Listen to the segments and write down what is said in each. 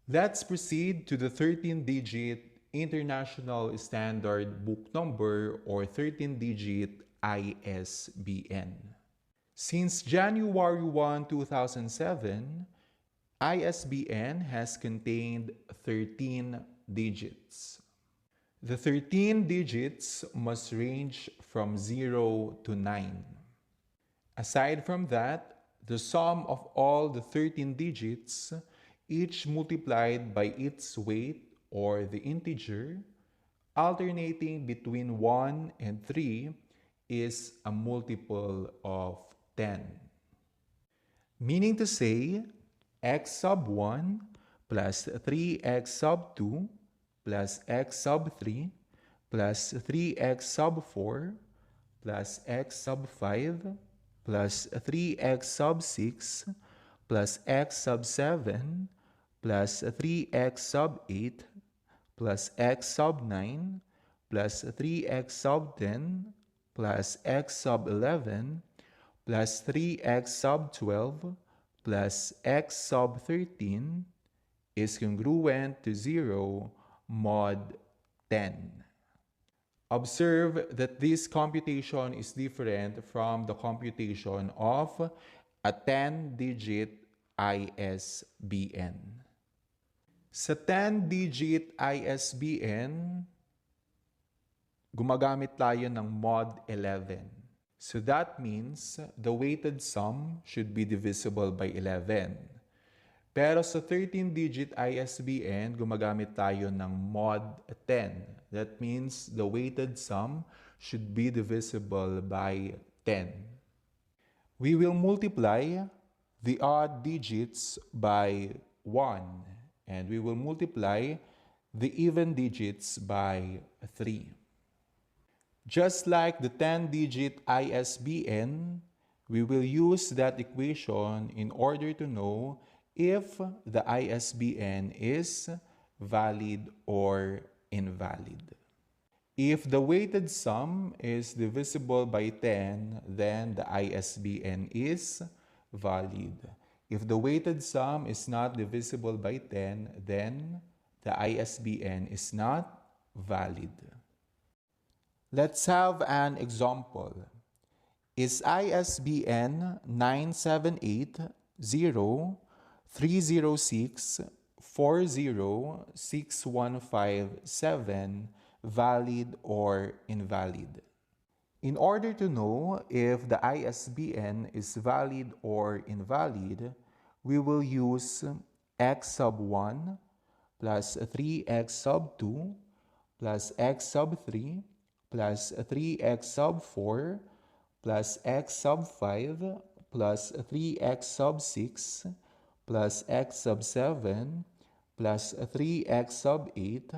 Let's proceed to the 13-digit International Standard Book Number or 13-digit ISBN. Since January 1, 2007, ISBN has contained 13 digits. The 13 digits must range from 0 to 9. Aside from that, the sum of all the 13 digits, each multiplied by its weight or the integer, alternating between 1 and 3, is a multiple of 10. Meaning to say, x sub 1 plus 3x sub 2 plus x sub 3 plus 3x sub 4 plus x sub 5 plus 3x sub 6 plus x sub 7 plus 3x sub 8 plus x sub 9 plus 3x sub 10 plus x sub 11 plus 3x sub 12 plus x sub 13 is congruent to 0 mod 10. Observe that this computation is different from the computation of a 10-digit ISBN. Sa 10-digit ISBN, gumagamit tayo ng mod 11. So that means the weighted sum should be divisible by 11. Pero sa 13-digit ISBN, gumagamit tayo ng mod 10. That means the weighted sum should be divisible by 10. We will multiply the odd digits by 1 and we will multiply the even digits by 3. Just like the 10-digit ISBN, we will use that equation in order to know if the ISBN is valid or invalid. If the weighted sum is divisible by 10, then the ISBN is valid. If the weighted sum is not divisible by 10, then the ISBN is not valid. Let's have an example. Is ISBN 978-0306-406157 valid or invalid? In order to know if the ISBN is valid or invalid, we will use x sub 1 plus 3x sub 2 plus x sub 3 plus 3x sub 4 plus x sub 5 plus 3x sub 6 plus x sub 7 plus 3x sub 8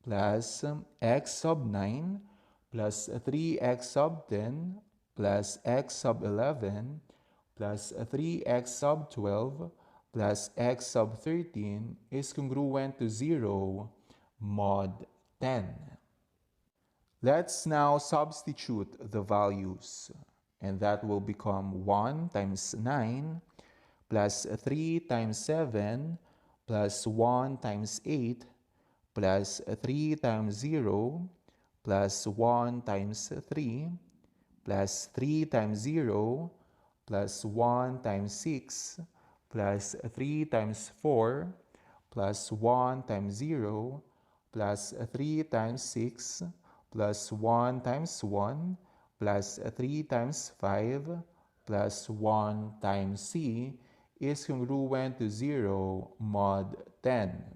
plus x sub 9 plus 3x sub 10 plus x sub 11 plus 3x sub 12 plus x sub 13 is congruent to 0 mod 10. Let's now substitute the values, and that will become 1 times 9 plus 3 times 7 plus 1 times 8 plus 3 times 0 plus 1 times 3 plus 3 times 0 plus 1 times 6 plus 3 times 4 plus 1 times 0 plus 3 times 6 plus 1 times 1 plus 3 times 5 plus 1 times c is congruent to 0 mod 10.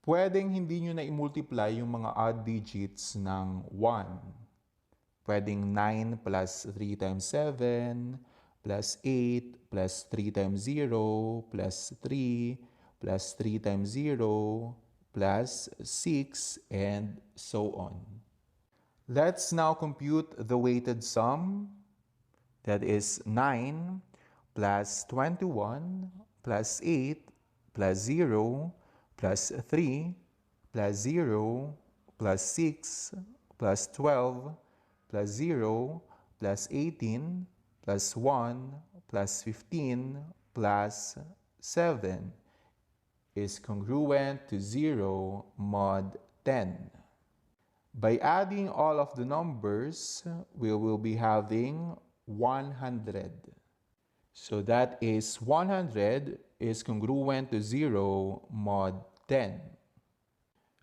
Pwedeng hindi nyo na i-multiply yung mga odd digits ng 1. Pwedeng 9 plus 3 times 7 plus 8 plus 3 times 0 plus 3 plus 3 times 0 plus 6 and so on. Let's now compute the weighted sum. That is 9 plus 21 plus 8 plus 0 plus 3 plus 0 plus 6 plus 12 plus 0 plus 18 plus 1 plus 15 plus 7 is congruent to 0 mod 10. By adding all of the numbers, we will be having 100. So that is 100 is congruent to 0 mod 10.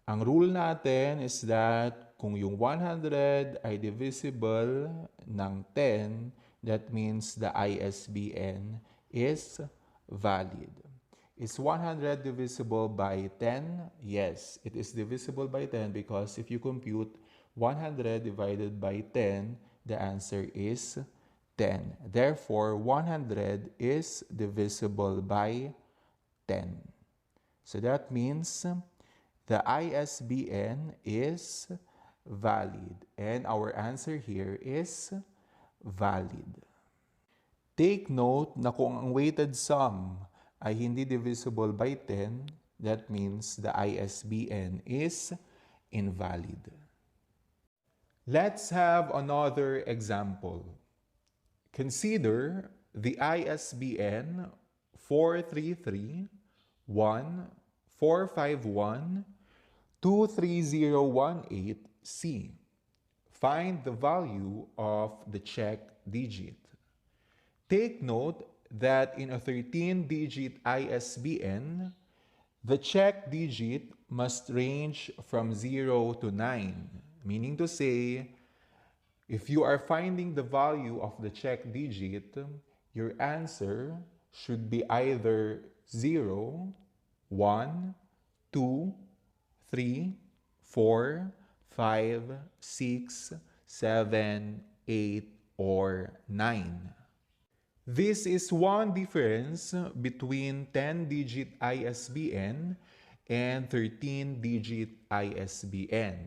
Ang rule natin is that kung yung 100 ay divisible ng 10, that means the ISBN is valid. Is 100 divisible by 10? Yes, it is divisible by 10 because if you compute 100 divided by 10, the answer is 10. Therefore, 100 is divisible by 10. So that means the ISBN is valid. And our answer here is valid. Take note na kung ang weighted sum ay hindi divisible by 10, that means the ISBN is invalid. Let's have another example. Consider the ISBN 433-1451-23018-C. Find the value of the check digit. Take note that in a 13-digit ISBN, the check digit must range from 0 to 9, meaning to say, if you are finding the value of the check digit, your answer should be either 0, 1, 2, 3, 4, 5, 6, 7, 8, or 9. This is one difference between 10-digit ISBN and 13-digit ISBN.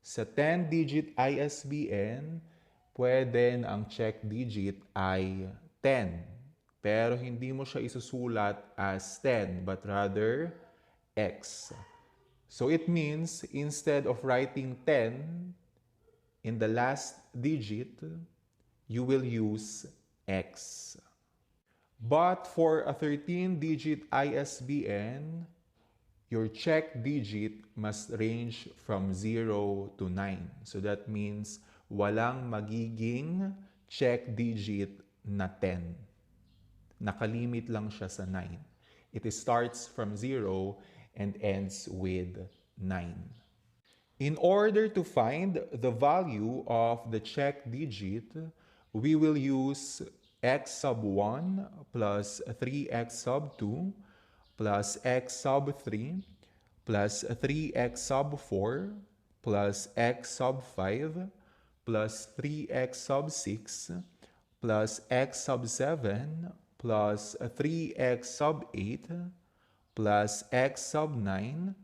Sa 10-digit ISBN, pwede ang check digit ay 10. Pero hindi mo siya isusulat as 10, but rather X. So it means instead of writing 10 in the last digit, you will use X. But for a 13-digit ISBN, your check digit must range from 0 to 9. So that means walang magiging check digit na 10. Nakalimit lang siya sa 9. It starts from 0 and ends with 9. In order to find the value of the check digit, we will use x sub 1 plus 3x sub 2 plus x sub 3 plus 3x sub 4 plus x sub 5 plus 3x sub 6 plus x sub 7 plus 3x sub 8 plus x sub 9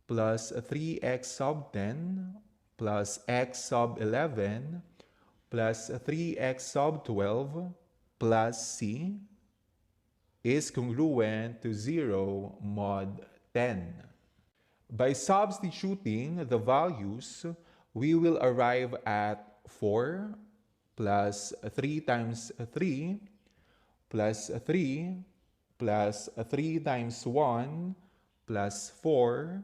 plus 3x sub 10 plus x sub 11 plus 3x sub 12 plus c is congruent to 0 mod 10. By substituting the values, we will arrive at 4 plus 3 times 3 plus 3 plus 3 times 1 plus 4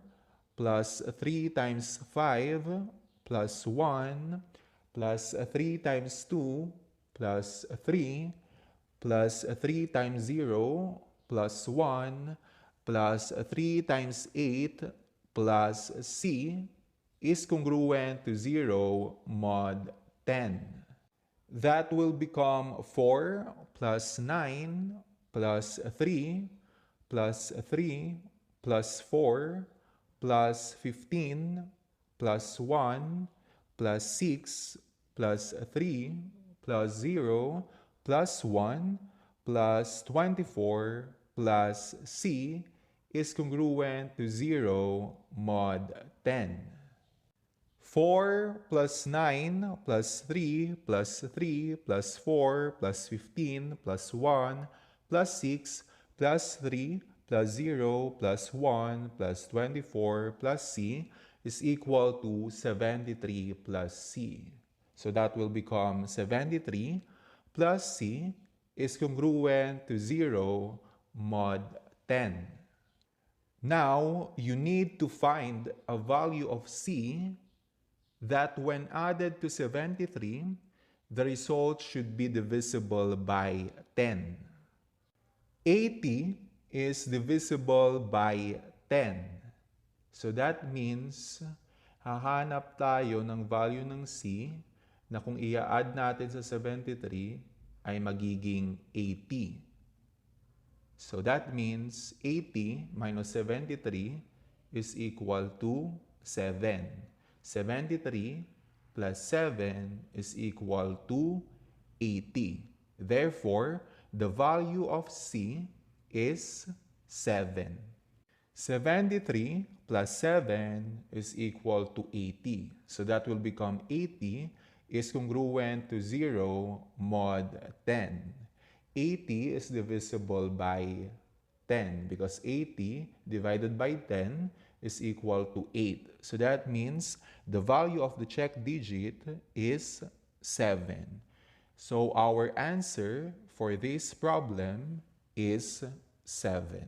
plus 3 times 5 plus 1 plus 3 times 2 plus 3 plus 3 times 0 plus 1 plus 3 times 8 plus c is congruent to 0 mod 10. That will become 4 plus 9 plus 3 plus 3 plus 4 plus 15 plus 1 plus 6 plus 3 plus 0 plus 1 plus 24 plus c is congruent to 0 mod 10. 4 plus 9 plus 3 plus 3 plus 4 plus 15 plus 1 plus 6 plus 3 plus 0 plus 1 plus 24 plus c is equal to 73 plus c. So that will become 73 plus c is congruent to 0 mod 10. Now, you need to find a value of C that when added to 73, the result should be divisible by 10. 80 is divisible by 10. So that means, hahanap tayo ng value ng C na kung i-add natin sa 73 ay magiging 80. So that means 80 minus 73 is equal to 7. 73 plus 7 is equal to 80. Therefore, the value of C is 7. 73 plus 7 is equal to 80. So that will become 80 is congruent to 0 mod 10. 80 is divisible by 10 because 80 divided by 10 is equal to 8. So that means the value of the check digit is 7. So our answer for this problem is 7.